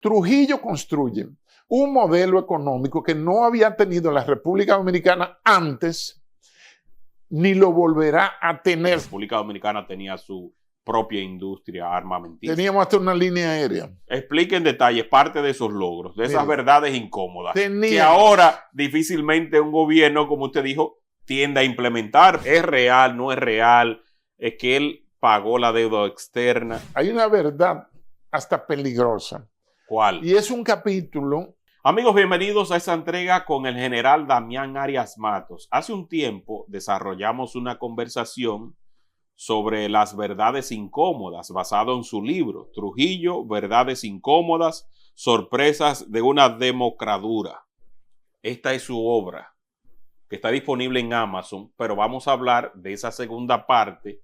Trujillo construye un modelo económico que no había tenido la República Dominicana antes, ni lo volverá a tener. La República Dominicana tenía su propia industria armamentista. Teníamos hasta una línea aérea. Explique en detalle parte de esos logros, de esas verdades incómodas, que ahora difícilmente un gobierno, como usted dijo, tiende a implementar. ¿Es real? ¿No es real? ¿Es que él pagó la deuda externa? Hay una verdad hasta peligrosa. ¿Cuál? Y es un capítulo. Amigos, bienvenidos a esta entrega con el general Damián Arias Matos. Hace un tiempo desarrollamos una conversación sobre las verdades incómodas, basado en su libro, Trujillo, Verdades Incómodas, Sorpresas de una Democradura. Esta es su obra, que está disponible en Amazon, pero vamos a hablar de esa segunda parte,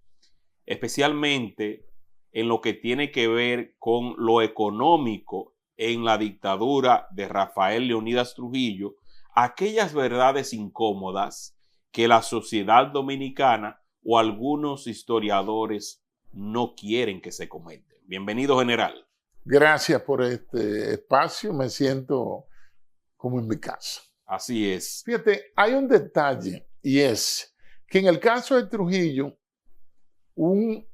especialmente en lo que tiene que ver con lo económico en la dictadura de Rafael Leónidas Trujillo, aquellas verdades incómodas que la sociedad dominicana o algunos historiadores no quieren que se comenten. Bienvenido, general. Gracias por este espacio, me siento como en mi casa. Así es. Fíjate, hay un detalle y es que en el caso de Trujillo, un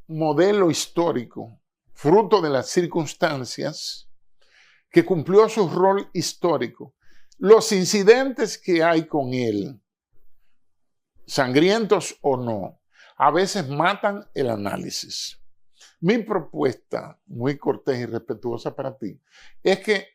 modelo histórico, fruto de las circunstancias, que cumplió su rol histórico. Los incidentes que hay con él, sangrientos o no, a veces matan el análisis. Mi propuesta, muy cortés y respetuosa para ti, es que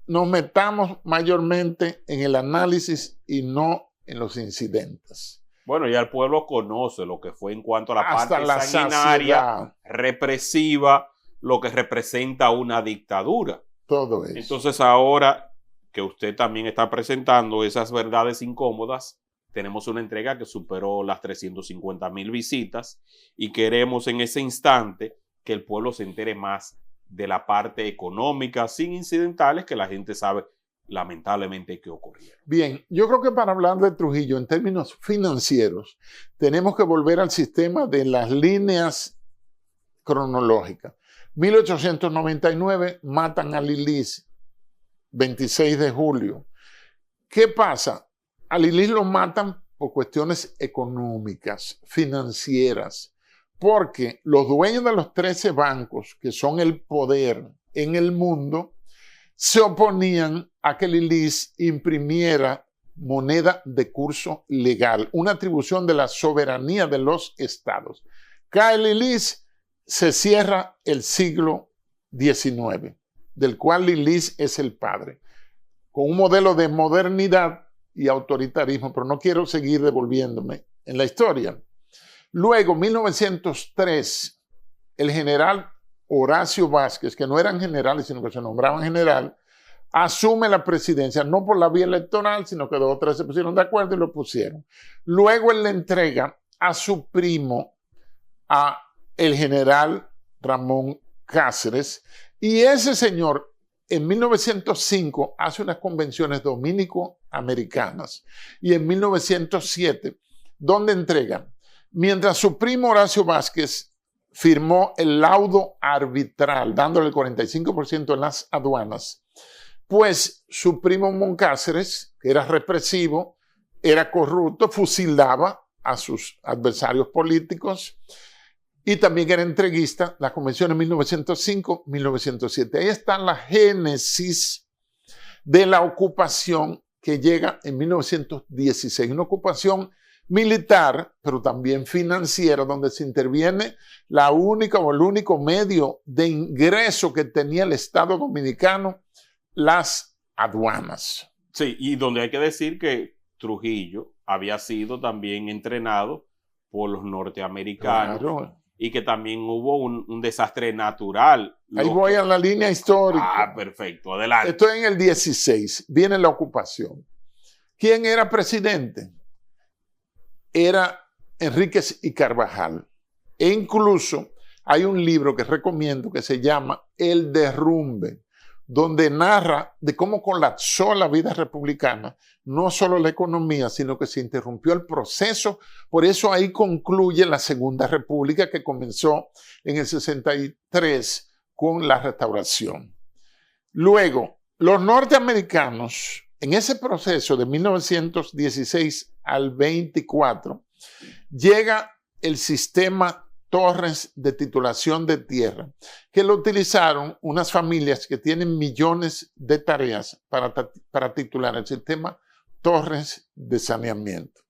nos metamos mayormente en el análisis y no en los incidentes. Bueno, ya el pueblo conoce lo que fue en cuanto a la parte sanguinaria, represiva, lo que representa una dictadura. Todo eso. Entonces ahora que usted también está presentando esas verdades incómodas, tenemos una entrega que superó las 350,000 visitas y queremos en ese instante que el pueblo se entere más de la parte económica, sin incidentales, que la gente sabe lamentablemente que ocurrieron. Bien, yo creo que para hablar de Trujillo en términos financieros, tenemos que volver al sistema de las líneas cronológicas. 1899 matan a Lilis, 26 de julio. ¿Qué pasa? A Lilis lo matan por cuestiones económicas, financieras, porque los dueños de los 13 bancos, que son el poder en el mundo, se oponían a que Lilis imprimiera moneda de curso legal, una atribución de la soberanía de los estados. Cae Lilis, se cierra el siglo XIX, del cual Lilis es el padre, con un modelo de modernidad y autoritarismo, pero no quiero seguir devolviéndome en la historia. Luego, 1903, el general Horacio Vázquez, que no eran generales, sino que se nombraban general, asume la presidencia, no por la vía electoral, sino que dos o tres se pusieron de acuerdo y lo pusieron. Luego él le entrega a su primo, a el general Ramón Cáceres, y ese señor en 1905 hace unas convenciones dominico-americanas y en 1907, donde entrega, mientras su primo Horacio Vázquez firmó el laudo arbitral, dándole el 45% en las aduanas, pues su primo Moncáceres, que era represivo, era corrupto, fusilaba a sus adversarios políticos y también era entreguista. La convención en 1905-1907. Ahí está la génesis de la ocupación que llega en 1916. Una ocupación militar, pero también financiera, donde se interviene la única o el único medio de ingreso que tenía el Estado Dominicano, las aduanas. Sí, y donde hay que decir que Trujillo había sido también entrenado por los norteamericanos. Claro. Y que también hubo un desastre natural. Ahí voy a la línea histórica. Ah, perfecto, adelante. Estoy en el 16, viene la ocupación. ¿Quién era presidente? Era Enríquez y Carvajal. E incluso hay un libro que recomiendo que se llama El Derrumbe, donde narra de cómo colapsó la vida republicana, no solo la economía, sino que se interrumpió el proceso. Por eso ahí concluye la Segunda República, que comenzó en el 63 con la Restauración. Luego, los norteamericanos, en ese proceso de 1916 al 24, llega el sistema Torres de titulación de tierra, que lo utilizaron unas familias que tienen millones de tareas para titular el sistema Torres de saneamiento.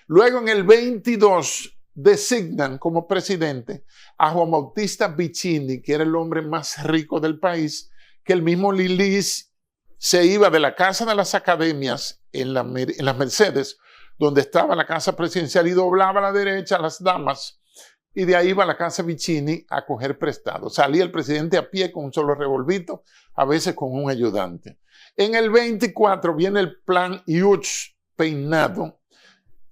Luego, en el 22, designan como presidente a Juan Bautista Vicini, que era el hombre más rico del país, que el mismo Lilis se iba de la Casa de las Academias en las Mercedes, donde estaba la casa presidencial, y doblaba a la derecha a las damas, y de ahí iba a la casa Vicini a coger prestado. Salía el presidente a pie con un solo revolvito, a veces con un ayudante. En el 24 viene el plan Hughes Peinado,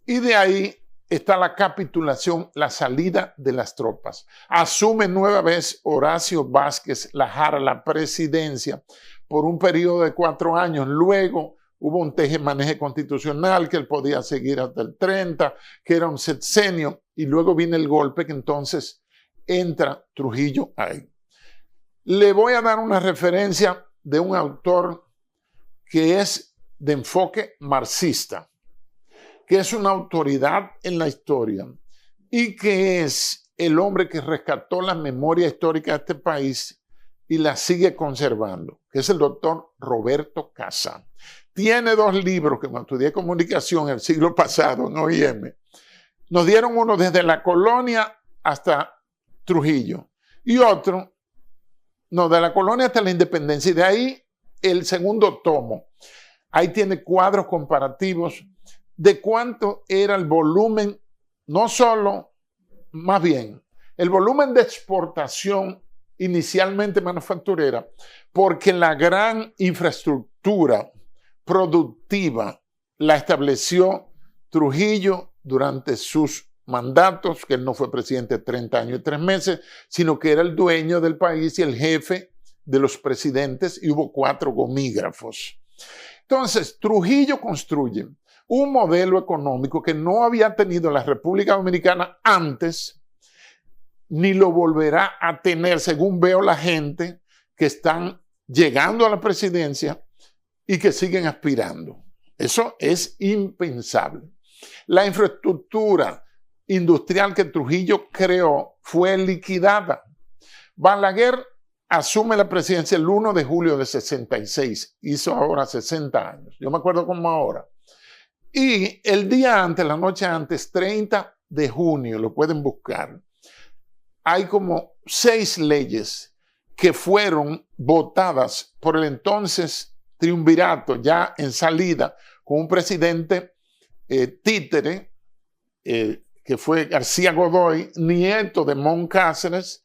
y de ahí está la capitulación, la salida de las tropas. Asume nueva vez Horacio Vázquez Lajara la presidencia por un periodo de 4 años. Luego hubo un teje-maneje constitucional que él podía seguir hasta el 30, que era un sexenio, y luego viene el golpe, que entonces entra Trujillo ahí. Le voy a dar una referencia de un autor que es de enfoque marxista, que es una autoridad en la historia y que es el hombre que rescató la memoria histórica de este país y la sigue conservando, que es el doctor Roberto Casán. Tiene 2 libros que cuando estudié comunicación el siglo pasado en OIM, nos dieron uno desde la colonia hasta Trujillo y otro, no, de la colonia hasta la independencia, y de ahí el segundo tomo. Ahí tiene cuadros comparativos de cuánto era el volumen, no solo, más bien, el volumen de exportación inicialmente manufacturera, porque la gran infraestructura productiva la estableció Trujillo durante sus mandatos, que él no fue presidente 30 años y 3 meses, sino que era el dueño del país y el jefe de los presidentes, y hubo 4 gomígrafos. Entonces, Trujillo construye un modelo económico que no había tenido la República Dominicana antes, ni lo volverá a tener, según veo la gente que están llegando a la presidencia y que siguen aspirando. Eso es impensable. La infraestructura industrial que Trujillo creó fue liquidada. Balaguer asume la presidencia el 1 de julio de 66, hizo ahora 60 años, yo me acuerdo como ahora. Y el día antes, la noche antes, 30 de junio, lo pueden buscar, hay como 6 leyes que fueron votadas por el entonces triunvirato, ya en salida, con un presidente títere, que fue García Godoy, nieto de Mon Cáceres,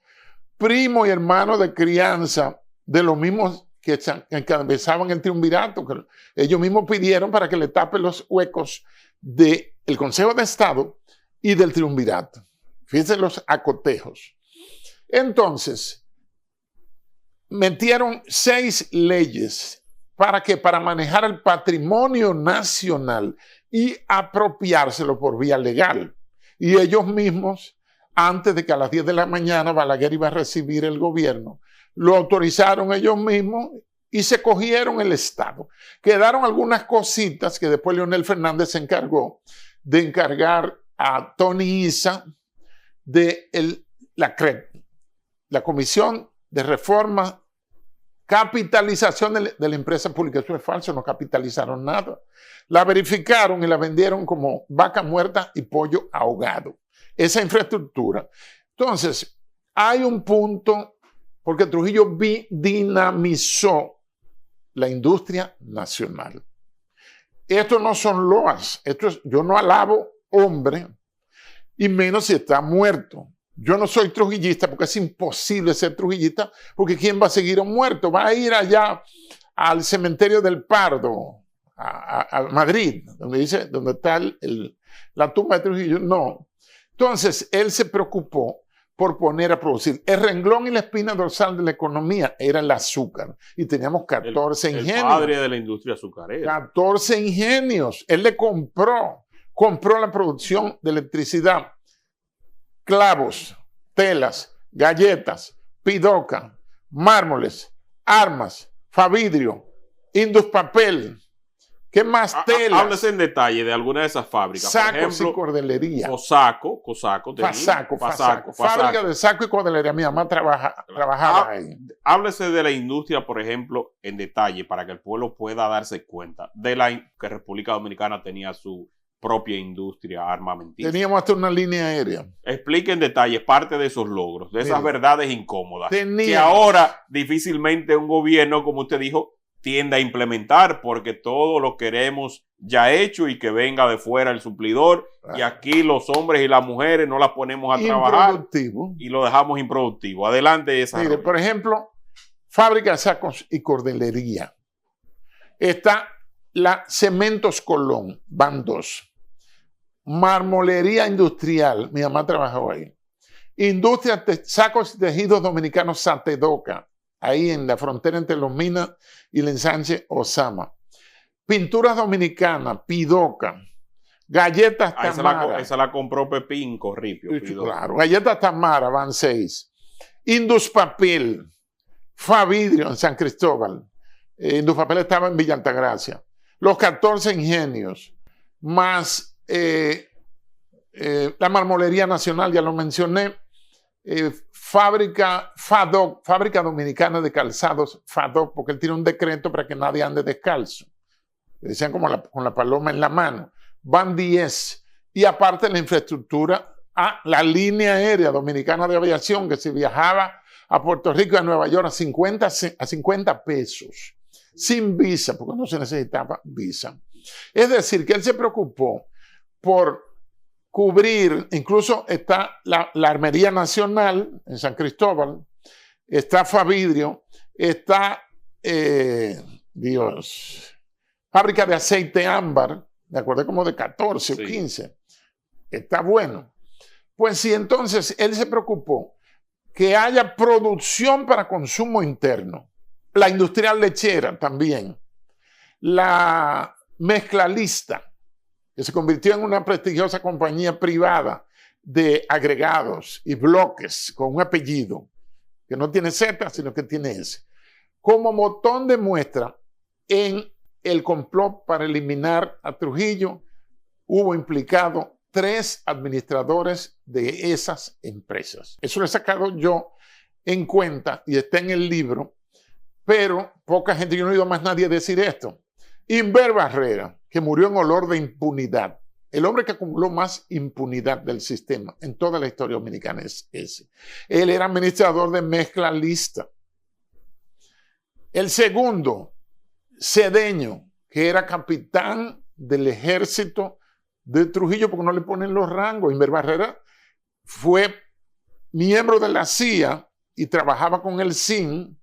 primo y hermano de crianza de los mismos que encabezaban el triunvirato, que ellos mismos pidieron para que le tapen los huecos del Consejo de Estado y del triunvirato. Fíjense los acotejos. Entonces, metieron 6 leyes para manejar el patrimonio nacional y apropiárselo por vía legal. Y ellos mismos, antes de que a las 10 de la mañana Balaguer iba a recibir el gobierno, lo autorizaron ellos mismos y se cogieron el Estado. Quedaron algunas cositas que después Leonel Fernández se encargó de encargar a Tony Issa de la CREP, la Comisión de Reforma, Capitalización de la Empresa Pública. Eso es falso, no capitalizaron nada. La verificaron y la vendieron como vaca muerta y pollo ahogado. Esa infraestructura. Entonces, hay un punto, porque Trujillo dinamizó la industria nacional. Esto no son loas, yo no alabo hombre, y menos si está muerto. Yo no soy trujillista porque es imposible ser trujillista, porque ¿quién va a seguir a un muerto? Va a ir allá al cementerio del Pardo, a Madrid, donde está la tumba de Trujillo. No. Entonces, él se preocupó por poner a producir. El renglón y la espina dorsal de la economía era el azúcar. Y teníamos 14 ingenios. El padre de la industria azucarera. 14 ingenios. Él le compró la producción de electricidad. Clavos, telas, galletas, pidoca, mármoles, armas, Favidrio, Induspapel. ¿Qué más telas? Háblese en detalle de alguna de esas fábricas. Sacos, por ejemplo, y cordelería. Cosaco. Fasaco. Fábrica de saco y cordelería. Mi mamá trabajaba ahí. Háblese de la industria, por ejemplo, en detalle, para que el pueblo pueda darse cuenta de que República Dominicana tenía su propia industria armamentista. Teníamos hasta una línea aérea. Explique en detalle parte de esos logros, de esas verdades incómodas, que ahora ahora difícilmente un gobierno, como usted dijo, tiende a implementar, porque todo lo queremos ya hecho y que venga de fuera el suplidor, y aquí los hombres y las mujeres no las ponemos a trabajar y lo dejamos improductivo. Adelante esa. Mire, por ejemplo, fábrica de sacos y cordelería. Está la Cementos Colón, van 2. Marmolería industrial, mi mamá trabajó ahí. Industria de sacos y tejidos dominicanos Satedoca, ahí en la frontera entre Los Minas y el ensanche Osama. Pinturas dominicanas, Pidoca. Galletas Tamara. Esa la compró Pepín Corripio. Claro, Galletas Tamara, van 6. Induspapel, Favidrio en San Cristóbal. Induspapel estaba en Villa Altagracia. Los 14 ingenios, más la Marmolería Nacional, ya lo mencioné. Fábrica FADOC, Fábrica Dominicana de Calzados, FADOC, porque él tiene un decreto para que nadie ande descalzo. Le decían como con la paloma en la mano. Van 10. Y aparte la infraestructura, la línea aérea dominicana de aviación, que se viajaba a Puerto Rico y a Nueva York a 50 pesos, sin visa, porque no se necesitaba visa. Es decir, que él se preocupó por cubrir, incluso está la Armería Nacional en San Cristóbal, está Favidrio, está, fábrica de aceite ámbar, de acuerdo, como de 14 o 15, está bueno. Pues sí, entonces él se preocupó que haya producción para consumo interno, la industrial lechera también, la mezclalista, que se convirtió en una prestigiosa compañía privada de agregados y bloques con un apellido que no tiene Z, sino que tiene S. Como botón de muestra, en el complot para eliminar a Trujillo, hubo implicado 3 administradores de esas empresas. Eso lo he sacado yo en cuenta y está en el libro, pero poca gente, yo no he oído más nadie decir esto. Inver Barrera, que murió en olor de impunidad. El hombre que acumuló más impunidad del sistema en toda la historia dominicana es ese. Él era administrador de mezclalista. El segundo, Cedeño, que era capitán del ejército de Trujillo, porque no le ponen los rangos. Inver Barrera fue miembro de la CIA y trabajaba con el SIN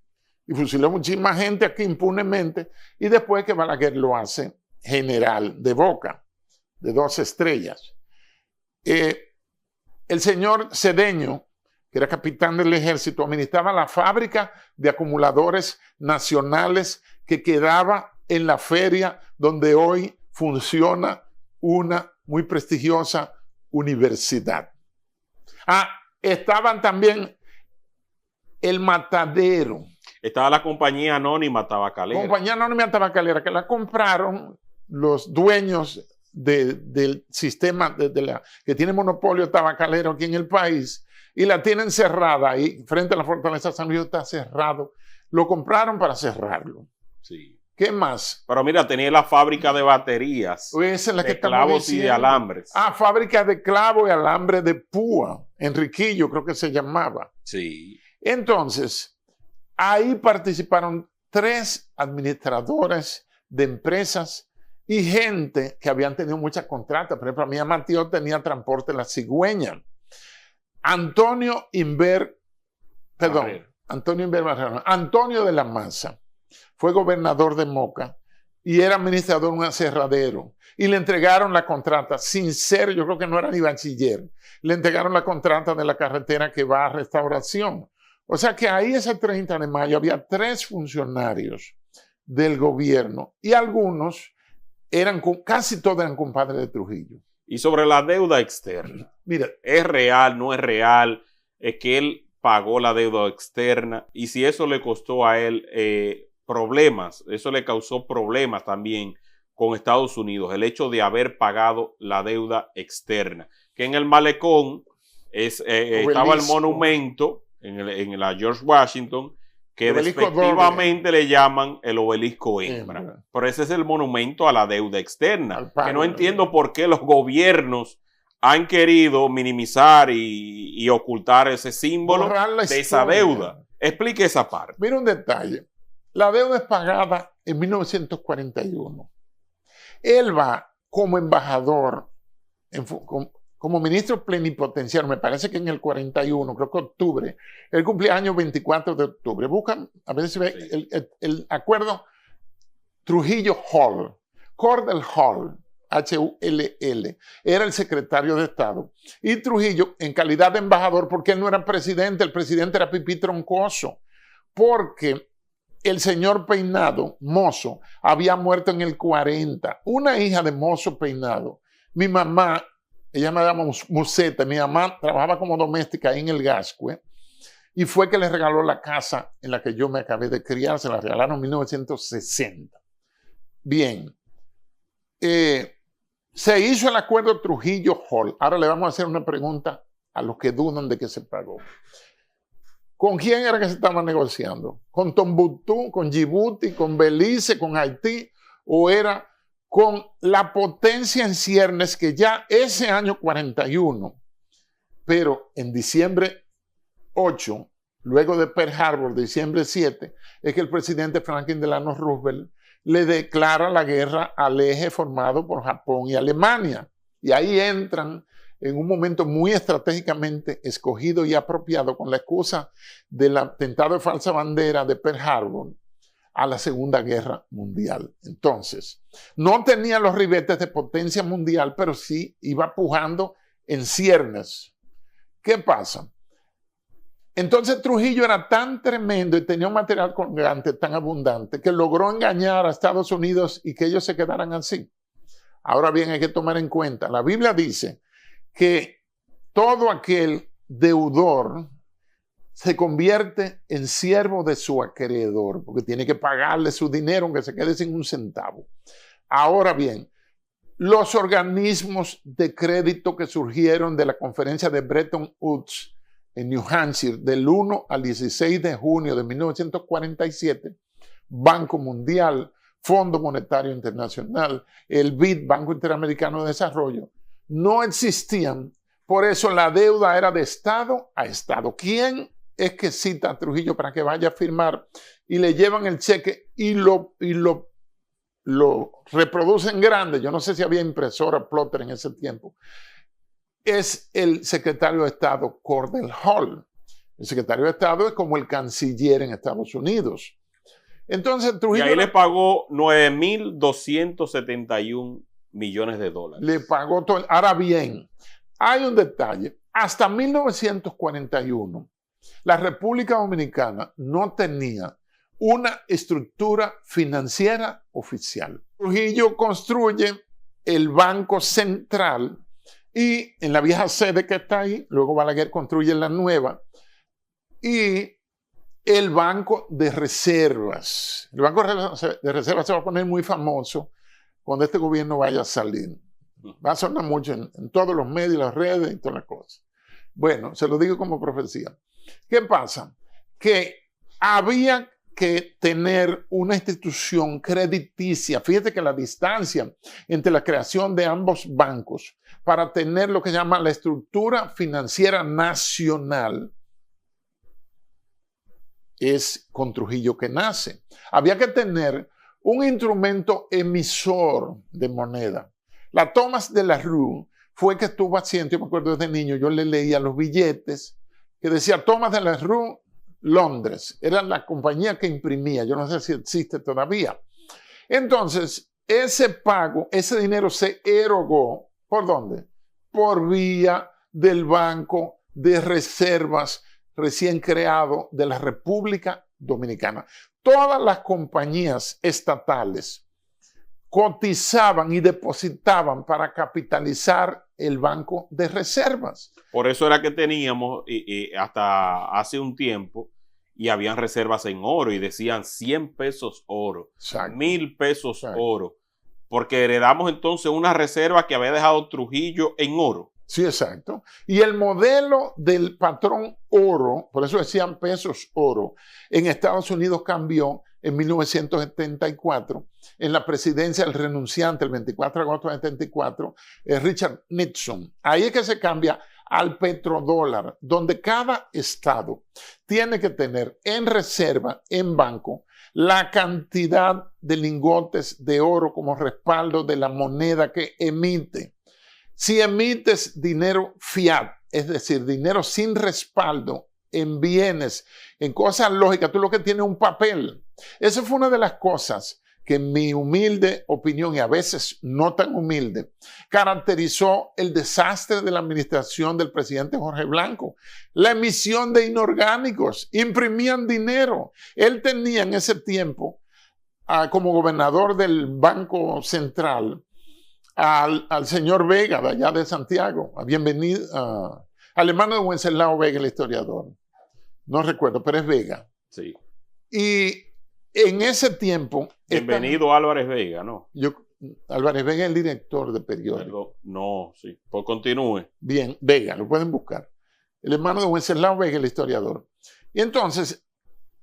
y fusiló muchísima gente aquí impunemente, y después que Balaguer lo hace general de Boca, de 2 estrellas. El señor Cedeño, que era capitán del ejército, administraba la fábrica de acumuladores nacionales que quedaba en la feria donde hoy funciona una muy prestigiosa universidad. Estaban también el Matadero. Estaba la compañía anónima tabacalera. Compañía anónima tabacalera, que la compraron los dueños del sistema que tiene monopolio tabacalero aquí en el país, y la tienen cerrada ahí frente a la Fortaleza San Luis. Está cerrado. Lo compraron para cerrarlo. Sí. ¿Qué más? Pero mira, tenía la fábrica de baterías, esa es la de clavos y de alambres. Fábrica de clavo y alambre de púa. Enriquillo creo que se llamaba. Sí. Entonces, ahí participaron 3 administradores de empresas y gente que habían tenido muchas contratas. Por ejemplo, mi mamá tío tenía Transporte La Cigüeña. Antonio Inver Barrera. Antonio de la Maza fue gobernador de Moca y era administrador de un aserradero. Y le entregaron la contrata, sin ser, yo creo que no era ni bachiller, le entregaron la contrata de la carretera que va a Restauración. O sea que ahí ese 30 de mayo había 3 funcionarios del gobierno y algunos casi todos eran compadres de Trujillo. Y sobre la deuda externa, mira, ¿es real, no es real? Es que él pagó la deuda externa, y si eso le costó a él problemas, eso le causó problemas también con Estados Unidos, el hecho de haber pagado la deuda externa, que en el malecón estaba el monumento en la George Washington, que despectivamente le llaman el obelisco hembra. Pero ese es el monumento a la deuda externa, que no entiendo por qué los gobiernos han querido minimizar y ocultar ese símbolo de esa deuda. Explique esa parte. Mira un detalle. La deuda es pagada en 1941. Él va como embajador, como ministro plenipotenciario, me parece que en el 41, creo que octubre, él cumplía año 24 de octubre. Buscan, a ver si ve el acuerdo Trujillo-Hull, Cordell-Hull, H-U-L-L, era el secretario de Estado. Y Trujillo, en calidad de embajador, porque él no era presidente, el presidente era Pipí Troncoso, porque el señor Peinado, Mozo, había muerto en el 40. Una hija de Mozo Peinado, mi mamá, ella me llama Museta, mi mamá trabajaba como doméstica ahí en el Gascue, y fue que le regaló la casa en la que yo me acabé de criar, se la regalaron en 1960. Bien, se hizo el acuerdo Trujillo-Hull. Ahora le vamos a hacer una pregunta a los que dudan de que se pagó. ¿Con quién era que se estaba negociando? ¿Con Tombuctú, con Djibouti, con Belice, con Haití? ¿O era con la potencia en ciernes que ya ese año 41, pero en diciembre 8, luego de Pearl Harbor, diciembre 7, es que el presidente Franklin Delano Roosevelt le declara la guerra al eje formado por Japón y Alemania. Y ahí entran en un momento muy estratégicamente escogido y apropiado con la excusa del atentado de falsa bandera de Pearl Harbor a la Segunda Guerra Mundial. Entonces, no tenía los ribetes de potencia mundial, pero sí iba pujando en ciernes. ¿Qué pasa? Entonces Trujillo era tan tremendo y tenía un material colgante tan abundante que logró engañar a Estados Unidos y que ellos se quedaran así. Ahora bien, hay que tomar en cuenta, la Biblia dice que todo aquel deudor se convierte en siervo de su acreedor, porque tiene que pagarle su dinero aunque se quede sin un centavo. Ahora bien, los organismos de crédito que surgieron de la conferencia de Bretton Woods en New Hampshire del 1 al 16 de junio de 1947, Banco Mundial, Fondo Monetario Internacional, el BID, Banco Interamericano de Desarrollo, no existían. Por eso la deuda era de Estado a Estado. ¿Quién es que cita a Trujillo para que vaya a firmar y le llevan el cheque y lo reproducen grande? Yo no sé si había impresora plotter en ese tiempo. Es el secretario de Estado Cordell Hull. El secretario de Estado es como el canciller en Estados Unidos. Entonces Trujillo... Y ahí le pagó 9.271 millones de dólares. Le pagó todo. Ahora bien, hay un detalle. Hasta 1941, la República Dominicana no tenía una estructura financiera oficial. Trujillo construye el Banco Central y en la vieja sede que está ahí, luego Balaguer construye la nueva, y el Banco de Reservas. El Banco de Reservas se va a poner muy famoso cuando este gobierno vaya a salir. Va a sonar mucho en todos los medios, las redes y todas las cosas. Bueno, se lo digo como profecía. ¿Qué pasa? Que había que tener una institución crediticia. Fíjate que la distancia entre la creación de ambos bancos para tener lo que se llama la estructura financiera nacional es con Trujillo que nace. Había que tener un instrumento emisor de moneda. La Thomas de la Rue fue que estuvo haciendo, yo me acuerdo desde niño, yo le leía los billetes que decía Thomas de la Rue, Londres. Era la compañía que imprimía, yo no sé si existe todavía. Entonces, ese pago, ese dinero se erogó, ¿por dónde? Por vía del Banco de Reservas recién creado de la República Dominicana. Todas las compañías estatales cotizaban y depositaban para capitalizar el Banco de Reservas. Por eso era que teníamos hasta hace un tiempo, y habían reservas en oro y decían 100 pesos oro, Exacto. 1000 pesos Exacto. oro, porque heredamos entonces una reserva que había dejado Trujillo en oro. Sí, exacto. Y el modelo del patrón oro, por eso decían pesos oro, en Estados Unidos cambió en 1974, en la presidencia del renunciante, el 24 de agosto de 74, Richard Nixon. Ahí es que se cambia al petrodólar, donde cada estado tiene que tener en reserva, en banco, la cantidad de lingotes de oro como respaldo de la moneda que emite. Si emites dinero fiat, es decir, dinero sin respaldo en bienes, en cosas lógicas, tú lo que tienes es un papel. Esa fue una de las cosas que en mi humilde opinión, y a veces no tan humilde, caracterizó el desastre de la administración del presidente Jorge Blanco. La emisión de inorgánicos, imprimían dinero. Él tenía en ese tiempo, como gobernador del Banco Central, al señor Vega, de allá de Santiago, bienvenido, al hermano de Wenceslao Vega, el historiador. No recuerdo, pero es Vega. Sí. Y en ese tiempo... Bienvenido Álvarez Vega, ¿no? Álvarez Vega es el director de periódico. No, sí. Pues continúe. Bien, Vega, lo pueden buscar. El hermano de Wenceslao Vega, el historiador. Y entonces,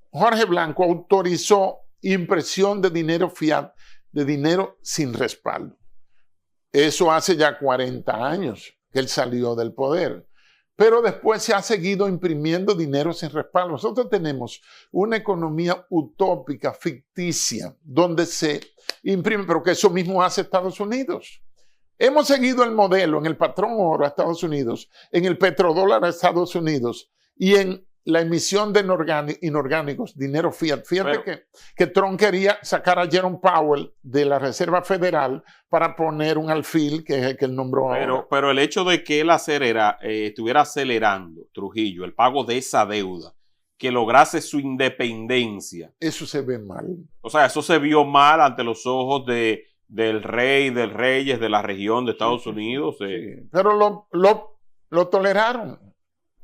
Jorge Blanco autorizó impresión de dinero fiat, de dinero sin respaldo. Eso hace ya 40 años que él salió del poder. Pero después se ha seguido imprimiendo dinero sin respaldo. Nosotros tenemos una economía utópica, ficticia, donde se imprime, pero que eso mismo hace Estados Unidos. Hemos seguido el modelo en el patrón oro a Estados Unidos, en el petrodólar a Estados Unidos y en la emisión de inorgánicos, dinero fiat. Fíjate que Trump quería sacar a Jerome Powell de la Reserva Federal para poner un alfil que es el que él nombró ahora. Pero el hecho de que él estuviera acelerando, Trujillo, el pago de esa deuda, que lograse su independencia. Eso se ve mal. O sea, eso se vio mal ante los ojos del rey, del reyes de la región de Estados Unidos. Sí. Pero lo toleraron.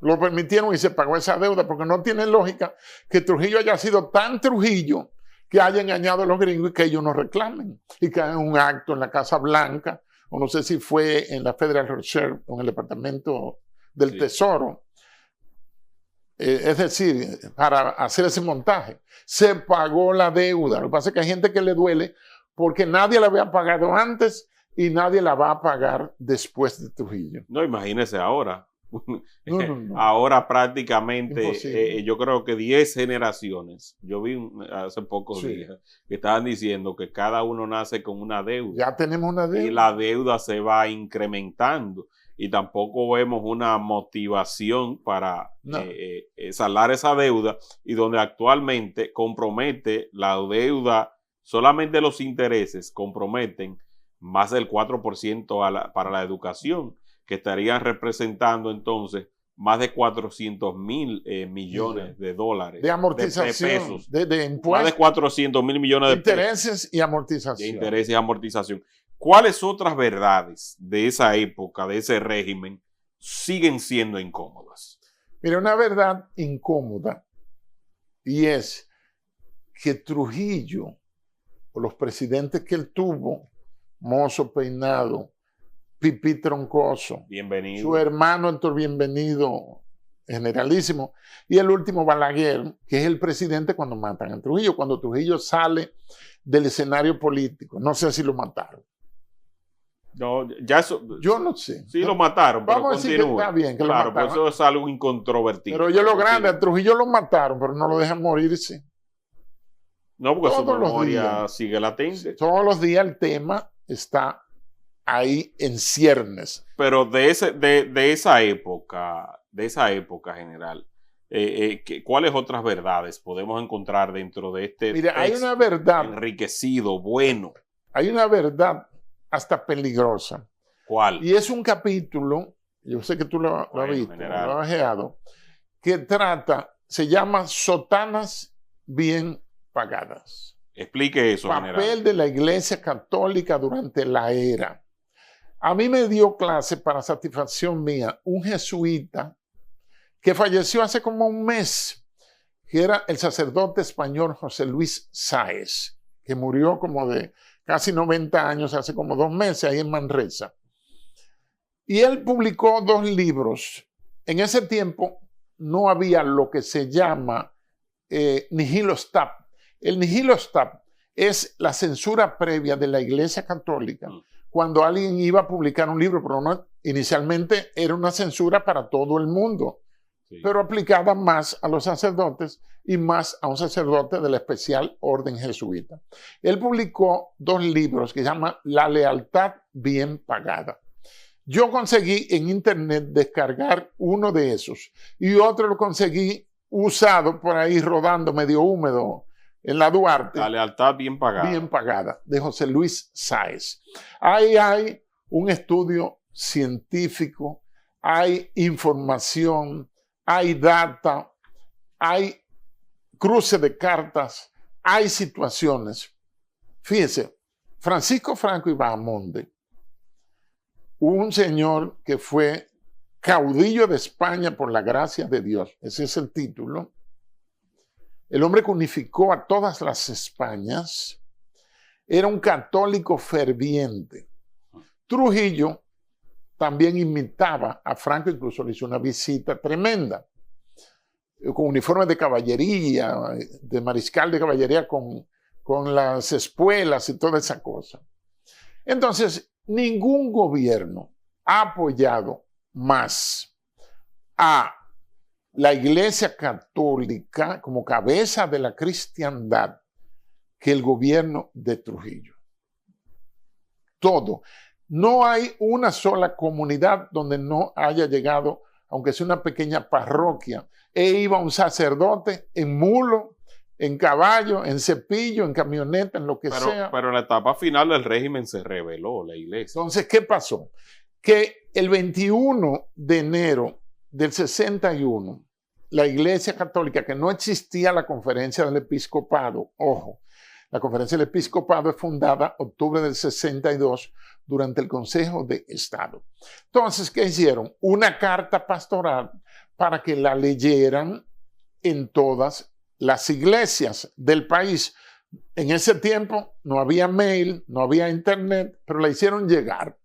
Lo permitieron y se pagó esa deuda, porque no tiene lógica que Trujillo haya sido tan Trujillo que haya engañado a los gringos y que ellos no reclamen. Y que hagan un acto en la Casa Blanca, o no sé si fue en la Federal Reserve o en el Departamento del Tesoro. Es decir, para hacer ese montaje. Se pagó la deuda. Lo que pasa es que hay gente que le duele porque nadie la había pagado antes y nadie la va a pagar después de Trujillo. No, imagínese ahora. No. Ahora prácticamente yo creo que 10 generaciones, yo vi hace pocos días que estaban diciendo que cada uno nace con una deuda. Ya tenemos una deuda. Y la deuda se va incrementando y tampoco vemos una motivación para saldar esa deuda, y donde actualmente compromete la deuda, solamente los intereses comprometen más del 4% para la educación, que estarían representando entonces más de 400,000 millones de dólares. De amortización. De pesos. De impuestos. Más de 400,000 millones de intereses y amortización. De intereses y amortización. ¿Cuáles otras verdades de esa época, de ese régimen, siguen siendo incómodas? Mira, una verdad incómoda, y es que Trujillo, o los presidentes que él tuvo, Mozo Peinado, Pipí Troncoso, Bienvenido. su hermano Héctor Bienvenido, generalísimo, y el último Balaguer, que es el presidente cuando matan a Trujillo, cuando Trujillo sale del escenario político. No sé si lo mataron. No, ya eso. Yo no sé. Sí lo mataron, pero vamos a decir que está bien, que claro, lo mataron. Pues eso es algo incontrovertido. Pero yo lo grande, a Trujillo lo mataron, pero no lo dejan morirse. No, porque Todos su memoria sigue latente. Todos los días el tema está ahí en ciernes. Pero de esa época general, ¿cuáles otras verdades podemos encontrar dentro de este Mira, hay una verdad enriquecido, bueno? Hay una verdad hasta peligrosa. ¿Cuál? Y es un capítulo, yo sé que tú lo has visto, lo has ojeado, que trata, se llama Sotanas bien pagadas. Explique eso, Papel general. de la Iglesia Católica durante la era. A mí me dio clase, para satisfacción mía, un jesuita que falleció hace como un mes, que era el sacerdote español José Luis Sáez, que murió como de casi 90 años, hace como 2 meses, ahí en Manresa. Y él publicó 2 libros. En ese tiempo no había lo que se llama nihilo stat. El nihilo stat es la censura previa de la Iglesia Católica cuando alguien iba a publicar un libro, pero no, inicialmente era una censura para todo el mundo, pero aplicada más a los sacerdotes y más a un sacerdote de la especial orden jesuita. Él publicó 2 libros que se llaman La lealtad bien pagada. Yo conseguí en internet descargar uno de esos y otro lo conseguí usado por ahí rodando medio húmedo en la Duarte. La lealtad bien pagada. Bien pagada, de José Luis Sáez. Ahí hay un estudio científico, hay información, hay data, hay cruce de cartas, hay situaciones. Fíjese, Francisco Franco y Bahamonde, un señor que fue caudillo de España por la gracia de Dios, ese es el título, el hombre que unificó a todas las Españas, era un católico ferviente. Trujillo también imitaba a Franco, incluso le hizo una visita tremenda, con uniformes de caballería, de mariscal de caballería, con las espuelas y toda esa cosa. Entonces, ningún gobierno ha apoyado más a la Iglesia Católica como cabeza de la cristiandad que el gobierno de Trujillo. Todo. No hay una sola comunidad donde no haya llegado, aunque sea una pequeña parroquia, iba un sacerdote en mulo, en caballo, en cepillo, en camioneta, en lo que sea. Pero en la etapa final del régimen se rebeló la iglesia. Entonces, ¿qué pasó? Que el 21 de enero del 61, la Iglesia Católica, que no existía la Conferencia del Episcopado, ojo, la Conferencia del Episcopado es fundada en octubre del 62 durante el Consejo de Estado. Entonces, ¿qué hicieron? Una carta pastoral para que la leyeran en todas las iglesias del país. En ese tiempo no había mail, no había internet, pero la hicieron llegar.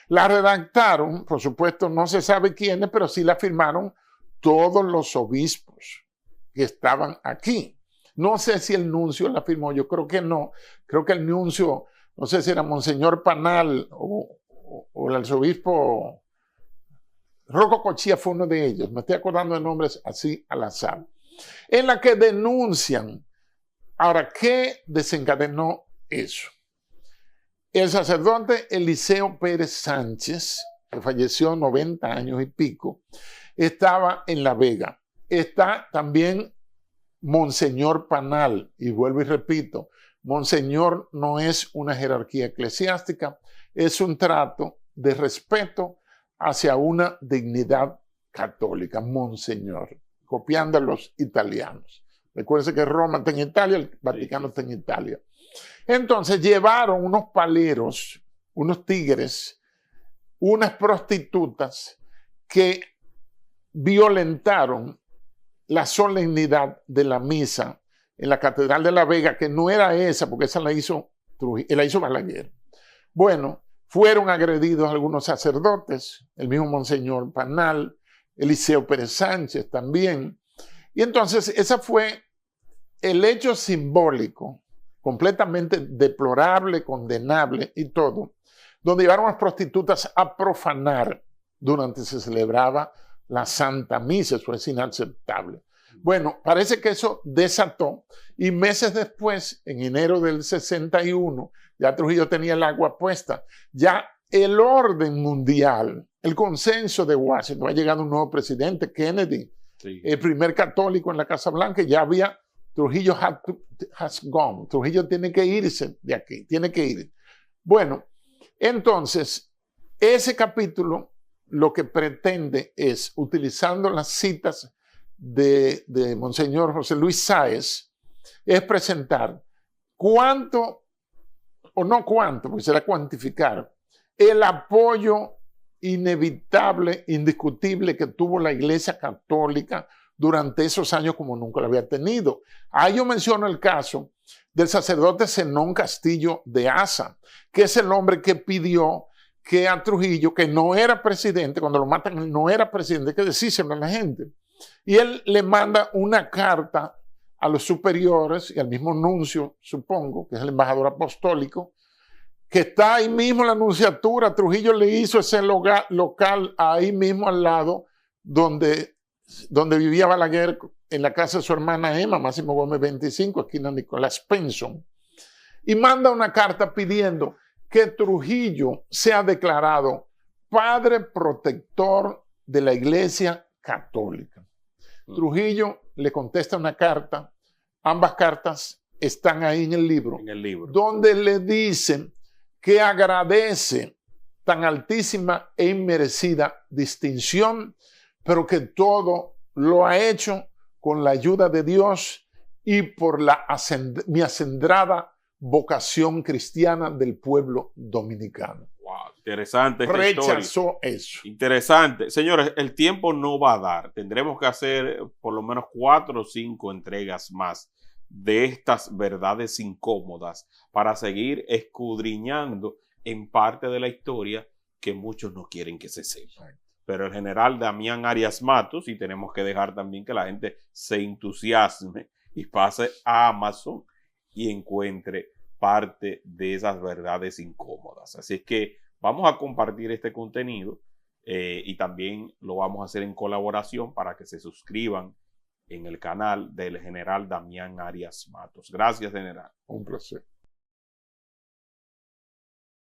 La redactaron, por supuesto, no se sabe quiénes, pero sí la firmaron todos los obispos que estaban aquí. No sé si el nuncio la firmó, yo creo que no. Creo que el nuncio, no sé si era Monseñor Panal o el arzobispo Rocco Cochía fue uno de ellos. Me estoy acordando de nombres así al azar. En la que denuncian. Ahora, ¿qué desencadenó eso? El sacerdote Eliseo Pérez Sánchez, que falleció 90 años y pico, estaba en La Vega. Está también Monseñor Panal, y vuelvo y repito, Monseñor no es una jerarquía eclesiástica, es un trato de respeto hacia una dignidad católica, Monseñor, copiando a los italianos. Recuérdense que Roma está en Italia, el Vaticano está en Italia. Entonces llevaron unos paleros, unos tigres, unas prostitutas que violentaron la solemnidad de la misa en la Catedral de La Vega, que no era esa, porque esa la hizo Balaguer. Bueno, fueron agredidos algunos sacerdotes, el mismo Monseñor Panal, Eliseo Pérez Sánchez también. Y entonces ese fue el hecho simbólico, completamente deplorable, condenable y todo, donde llevaron a las prostitutas a profanar durante se celebraba la Santa Misa. Eso es inaceptable. Bueno, parece que eso desató y meses después, en enero del 61, ya Trujillo tenía el agua puesta. Ya el orden mundial, el consenso de Washington, ha llegado un nuevo presidente, Kennedy, sí, el primer católico en la Casa Blanca, ya había Trujillo has gone. Trujillo tiene que irse de aquí, tiene que ir. Bueno, entonces, ese capítulo lo que pretende es, utilizando las citas de Monseñor José Luis Sáez, es presentar cuánto, o no cuánto, porque será cuantificar, el apoyo inevitable, indiscutible que tuvo la Iglesia Católica durante esos años como nunca lo había tenido. Ahí yo menciono el caso del sacerdote Zenón Castillo de Asa, que es el hombre que pidió que a Trujillo, que no era presidente, cuando lo matan, él no era presidente, hay que decírselo a la gente. Y él le manda una carta a los superiores y al mismo nuncio, supongo, que es el embajador apostólico, que está ahí mismo en la nunciatura. Trujillo le hizo ese local ahí mismo al lado donde vivía Balaguer, en la casa de su hermana Emma, Máximo Gómez 25, esquina Nicolás Penson. Y manda una carta pidiendo que Trujillo sea declarado padre protector de la Iglesia Católica. Trujillo le contesta una carta, ambas cartas están ahí en el libro, donde le dicen que agradece tan altísima e inmerecida distinción, pero que todo lo ha hecho con la ayuda de Dios y por mi acendrada vocación cristiana del pueblo dominicano. Wow, interesante. Rechazó eso. Interesante. Señores, el tiempo no va a dar. Tendremos que hacer por lo menos 4 o 5 entregas más de estas verdades incómodas para seguir escudriñando en parte de la historia que muchos no quieren que se sepa. Pero el general Damián Arias Matos, y tenemos que dejar también que la gente se entusiasme y pase a Amazon y encuentre parte de esas verdades incómodas. Así es que vamos a compartir este contenido y también lo vamos a hacer en colaboración para que se suscriban en el canal del general Damián Arias Matos. Gracias, general. Un placer.